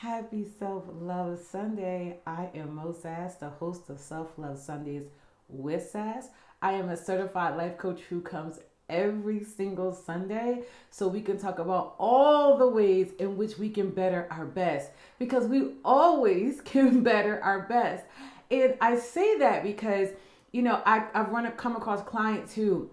Happy Self Love Sunday. I am Sass, the host of Self Love Sundays with Sass. I am a certified life coach who comes every single Sunday so we can talk about all the ways in which we can better our best because we always can better our best. And I say that because, I've come across clients who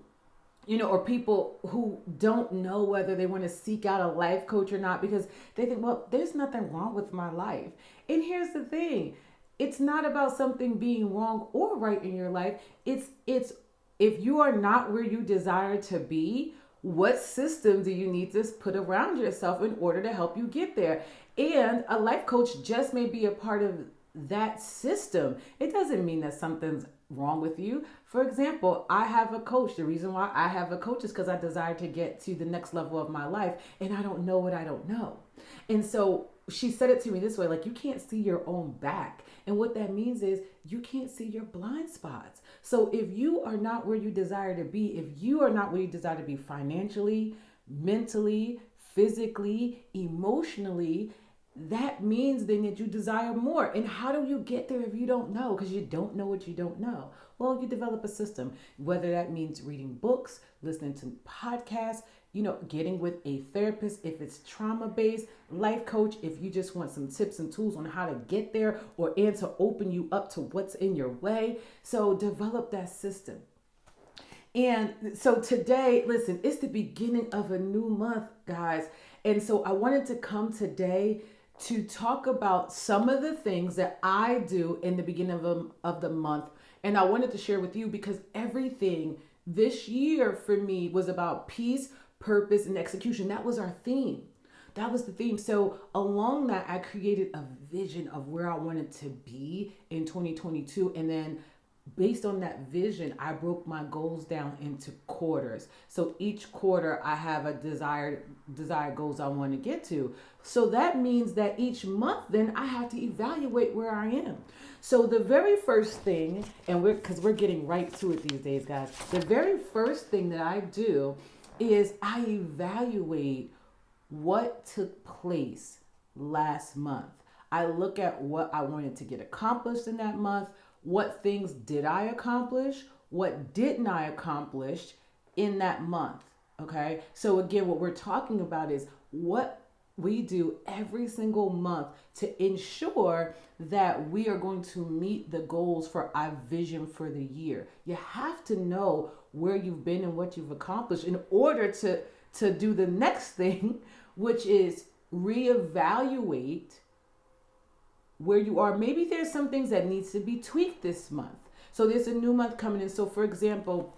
or people who don't know whether they want to seek out a life coach or not because they think, well, there's nothing wrong with my life. And here's the thing, it's not about something being wrong or right in your life. It's if you are not where you desire to be, what system do you need to put around yourself in order to help you get there? And a life coach just may be a part of that system. It doesn't mean that something's wrong with you. For example, I have a coach. The reason why I have a coach is because I desire to get to the next level of my life and I don't know what I don't know. And so she said it to me this way, like, you can't see your own back. And what that means is you can't see your blind spots. So if you are not where you desire to be, if you are not where you desire to be financially, mentally, physically, emotionally, that means then that you desire more. And how do you get there if you don't know? Because you don't know what you don't know. Well, you develop a system, whether that means reading books, listening to podcasts, getting with a therapist, if it's trauma-based, life coach, if you just want some tips and tools on how to get there and to open you up to what's in your way. So develop that system. And so today, listen, it's the beginning of a new month, guys. And so I wanted to come today to talk about some of the things that I do in the beginning of the month. And I wanted to share with you because everything this year for me was about peace, purpose, and execution. That was our theme. That was the theme. So along that, I created a vision of where I wanted to be in 2022. And then based on that vision, I broke my goals down into quarters. So each quarter I have a desired goals I want to get to. So that means that each month then I have to evaluate where I am. So the very first thing, and because we're getting right to it these days, guys, the very first thing that I do is I evaluate what took place last month. I look at what I wanted to get accomplished in that month. What things did I accomplish? What didn't I accomplish in that month? Okay. So again, what we're talking about is what we do every single month to ensure that we are going to meet the goals for our vision for the year. You have to know where you've been and what you've accomplished in order to do the next thing, which is reevaluate where you are. Maybe there's some things that needs to be tweaked this month. So there's a new month coming in. So for example,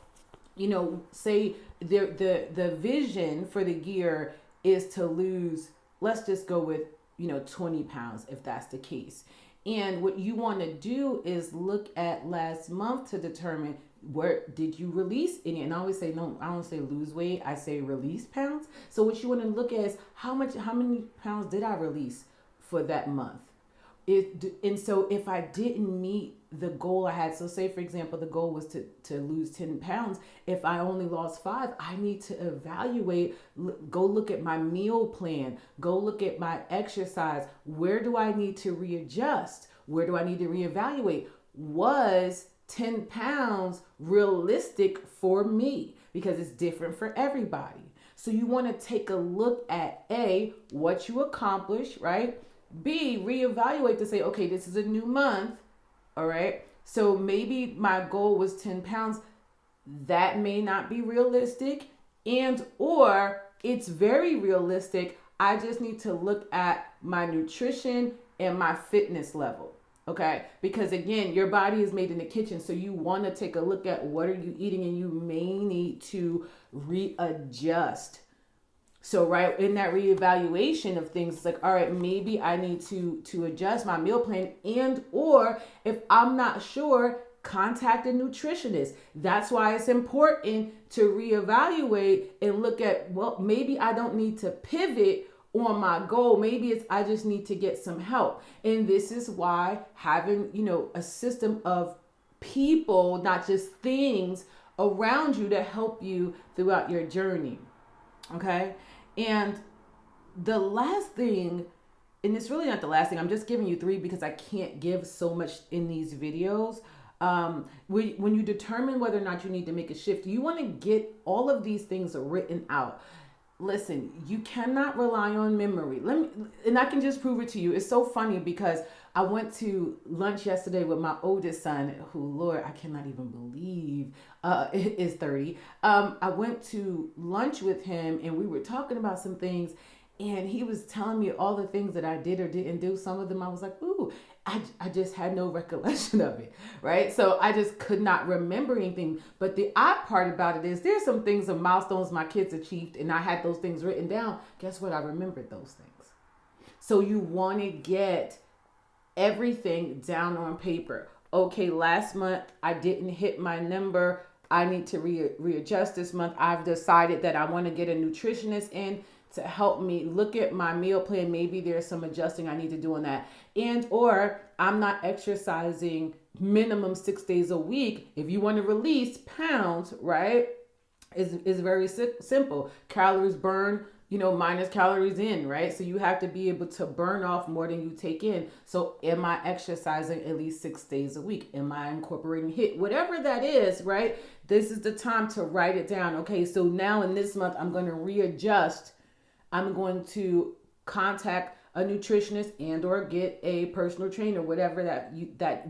say the vision for the year is to lose, let's just go with, 20 pounds if that's the case. And what you want to do is look at last month to determine where did you release any. And I always say, no, I don't say lose weight, I say release pounds. So what you want to look at is how many pounds did I release for that month? And so if I didn't meet the goal I had, so say for example, the goal was to lose 10 pounds. If I only lost 5, I need to evaluate, go look at my meal plan, go look at my exercise. Where do I need to readjust? Where do I need to reevaluate? Was 10 pounds realistic for me? Because it's different for everybody. So you want to take a look at A, what you accomplished, right? B, reevaluate to say, okay, this is a new month. All right. So maybe my goal was 10 pounds. That may not be realistic, or it's very realistic. I just need to look at my nutrition and my fitness level. Okay. Because again, your body is made in the kitchen. So you want to take a look at what are you eating, and you may need to readjust. So right in that reevaluation of things, it's like, all right, maybe I need to adjust my meal plan, or if I'm not sure, contact a nutritionist. That's why it's important to reevaluate and look at, well, maybe I don't need to pivot on my goal. Maybe it's I just need to get some help. And this is why having, a system of people, not just things around you to help you throughout your journey. Okay. And the last thing and it's really not the last thing. I'm just giving you three because I can't give so much in these videos. When you determine whether or not you need to make a shift, you want to get all of these things written out. Listen, you cannot rely on memory. And I can just prove it to you. It's so funny because I went to lunch yesterday with my oldest son, who, Lord, I cannot even believe is 30. I went to lunch with him and we were talking about some things, and he was telling me all the things that I did or didn't do. Some of them I was like, ooh, I just had no recollection of it, right? So I just could not remember anything. But the odd part about it is there's some things, some milestones my kids achieved, and I had those things written down. Guess what? I remembered those things. So you want to get everything down on paper. Okay, last month I didn't hit my number. I need to readjust this month. I've decided that I want to get a nutritionist in to help me look at my meal plan. Maybe there's some adjusting I need to do on that. And or I'm not exercising minimum 6 days a week. If you want to release pounds, right, is very simple. Calories burned, minus calories in, right? So you have to be able to burn off more than you take in. So am I exercising at least 6 days a week? Am I incorporating HIIT? Whatever that is, right? This is the time to write it down. Okay, so now in this month, I'm going to readjust. I'm going to contact a nutritionist and or get a personal trainer, whatever that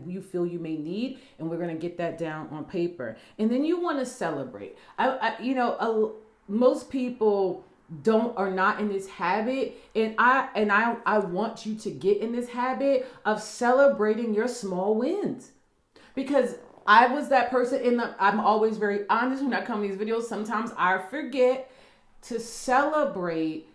you feel you may need, and we're going to get that down on paper. And then you want to celebrate. Most people are not in this habit, and I want you to get in this habit of celebrating your small wins, because I was that person, I'm always very honest when I come to these videos. Sometimes I forget to celebrate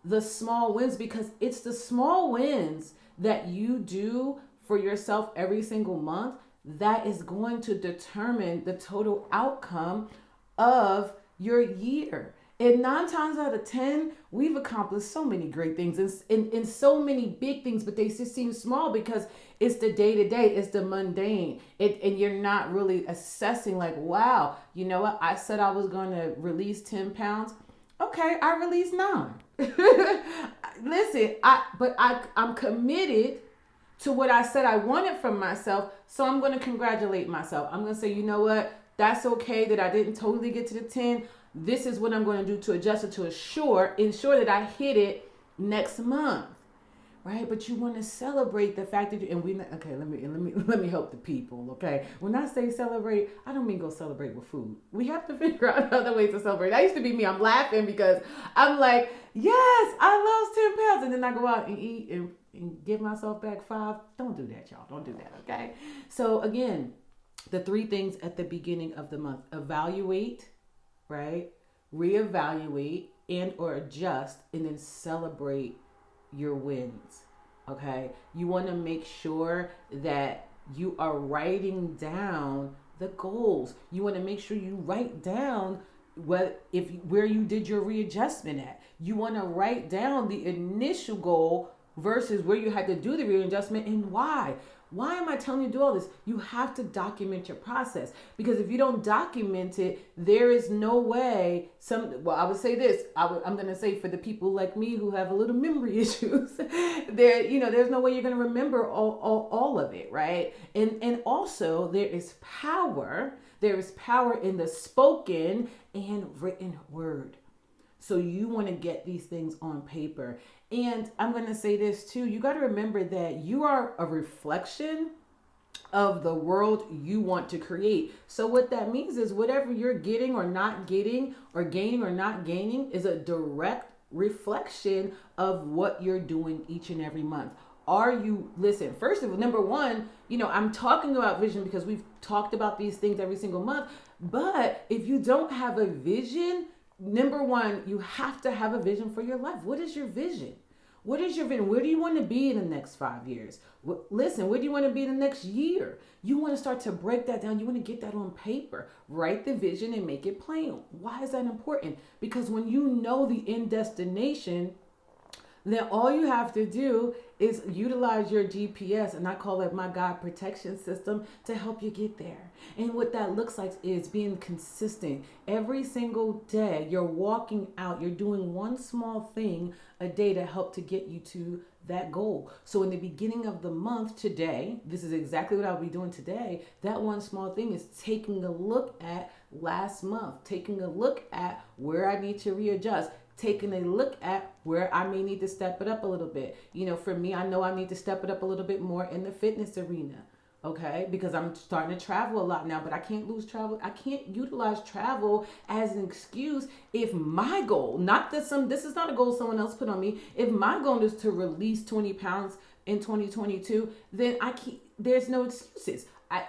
the small wins, because it's the small wins that you do for yourself every single month that is going to determine the total outcome of your year. And 9 times out of 10, we've accomplished so many great things and so many big things, but they just seem small because it's the day-to-day, it's the mundane. And you're not really assessing like, wow, you know what? I said I was going to release 10 pounds. Okay, I released 9. Listen, I'm committed to what I said I wanted from myself, so I'm going to congratulate myself. I'm going to say, you know what? That's okay that I didn't totally get to the 10. This is what I'm going to do to adjust it to ensure that I hit it next month, right? But you want to celebrate the fact that let me help the people, okay? When I say celebrate, I don't mean go celebrate with food. We have to figure out other ways to celebrate. That used to be me. I'm laughing because I'm like, yes, I lost 10 pounds, and then I go out and eat and give myself back 5. Don't do that, y'all. Don't do that, okay? So again, the 3 things at the beginning of the month: evaluate, right? Reevaluate and or adjust, and then celebrate your wins. Okay, you want to make sure that you are writing down the goals. You want to make sure you write down where you did your readjustment at. You want to write down the initial goal versus where you had to do the readjustment and why. Why am I telling you to do all this? You have to document your process, because if you don't document it, there is no way. I would say this. I'm going to say, for the people like me who have a little memory issues, there's no way you're going to remember all of it, right? And also there is power. There is power in the spoken and written word. So you want to get these things on paper. And I'm going to say this too. You got to remember that you are a reflection of the world you want to create. So what that means is whatever you're getting or not getting, or gaining or not gaining, is a direct reflection of what you're doing each and every month. Listen, first of all, number one, I'm talking about vision because we've talked about these things every single month. But if you don't have a vision, number one, you have to have a vision for your life. What is your vision? What is your vision? Where do you want to be in the next 5 years? Listen, where do you want to be in the next year? You want to start to break that down. You want to get that on paper. Write the vision and make it plain. Why is that important? Because when you know the end destination, then all you have to do is utilize your GPS, and I call it my God protection system, to help you get there. And what that looks like is being consistent. Every single day, you're walking out, you're doing one small thing a day to help to get you to that goal. So in the beginning of the month today, this is exactly what I'll be doing today. That one small thing is taking a look at last month, taking a look at where I need to readjust, taking a look at where I may need to step it up a little bit. You know, for me, I know I need to step it up a little bit more in the fitness arena. Okay, because I'm starting to travel a lot now, but I can't lose travel. I can't utilize travel as an excuse if my goal, not that this is not a goal someone else put on me. If my goal is to release 20 pounds in 2022, then there's no excuses.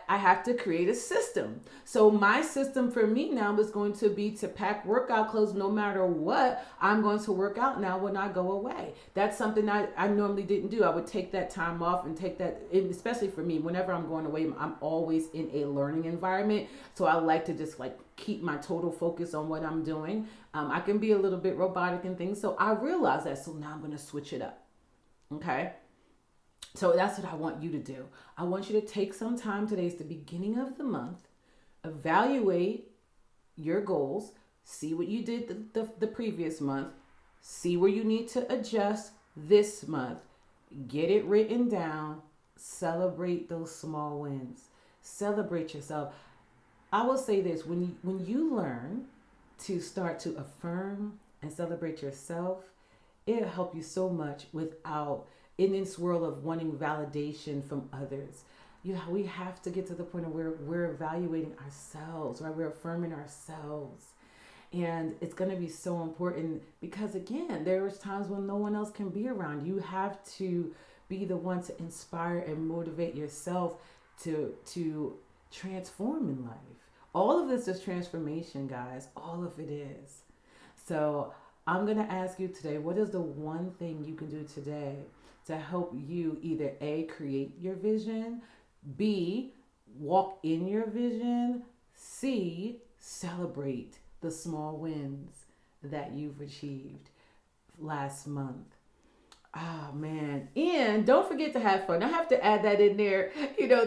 I have to create a system. So my system for me now is going to be to pack workout clothes no matter what. I'm going to work out now when I go away. That's something I normally didn't do. I would take that time off and take that, especially for me, whenever I'm going away, I'm always in a learning environment. So I like to just like keep my total focus on what I'm doing. I can be a little bit robotic and things. So I realize that. So now I'm going to switch it up. Okay. So that's what I want you to do. I want you to take some time. Today is the beginning of the month. Evaluate your goals. See what you did the previous month. See where you need to adjust this month. Get it written down. Celebrate those small wins. Celebrate yourself. I will say this. When you learn to start to affirm and celebrate yourself, it'll help you so much without in this world of wanting validation from others. We have to get to the point where we're evaluating ourselves, right? We're affirming ourselves. And it's going to be so important because, again, there's times when no one else can be around. You have to be the one to inspire and motivate yourself to transform in life. All of this is transformation, guys. All of it is. So I'm going to ask you today, what is the one thing you can do today to help you either A, create your vision, B, walk in your vision, C, celebrate the small wins that you've achieved last month. Oh man. And don't forget to have fun. I have to add that in there,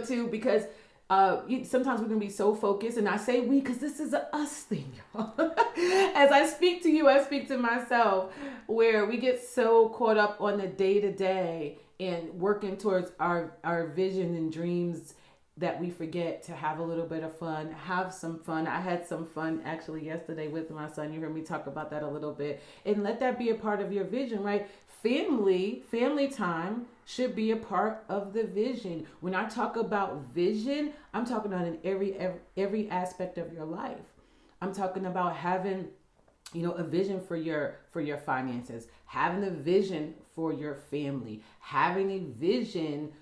too, because sometimes we can be so focused, and I say we because this is a us thing, y'all. As I speak to you, I speak to myself, where we get so caught up on the day-to-day and working towards our vision and dreams that we forget to have a little bit of fun, have some fun. I had some fun actually yesterday with my son. You heard me talk about that a little bit. And let that be a part of your vision, right? Family time should be a part of the vision. When I talk about vision, I'm talking about in every aspect of your life. I'm talking about having, a vision for your finances, having a vision for your family, having a vision,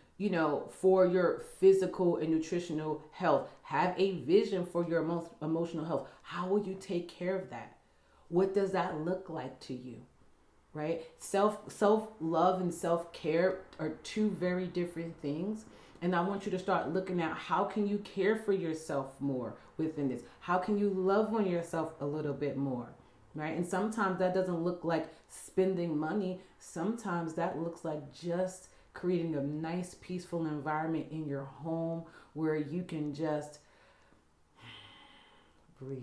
for your physical and nutritional health. Have a vision for your emotional health. How will you take care of that? What does that look like to you? Right? Self-love and self-care are two very different things. And I want you to start looking at how can you care for yourself more within this? How can you love on yourself a little bit more? Right? And sometimes that doesn't look like spending money. Sometimes that looks like just creating a nice, peaceful environment in your home where you can just breathe.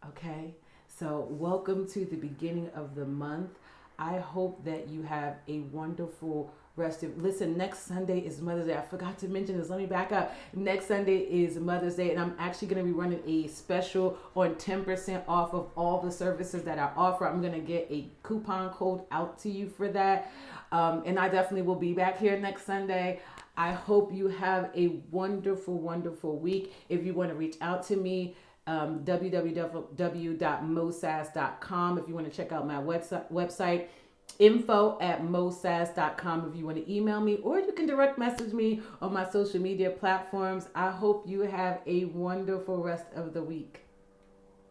Okay? So welcome to the beginning of the month. I hope that you have a wonderful rest of. Listen, next Sunday is Mother's Day. I forgot to mention this. Let me back up. Next Sunday is Mother's Day, and I'm actually going to be running a special on 10% off of all the services that I offer. I'm going to get a coupon code out to you for that. And I definitely will be back here next Sunday. I hope you have a wonderful, wonderful week. If you want to reach out to me, www.mosass.com. If you want to check out my website, info@mosass.com. if you want to email me, or you can direct message me on my social media platforms. I hope you have a wonderful rest of the week.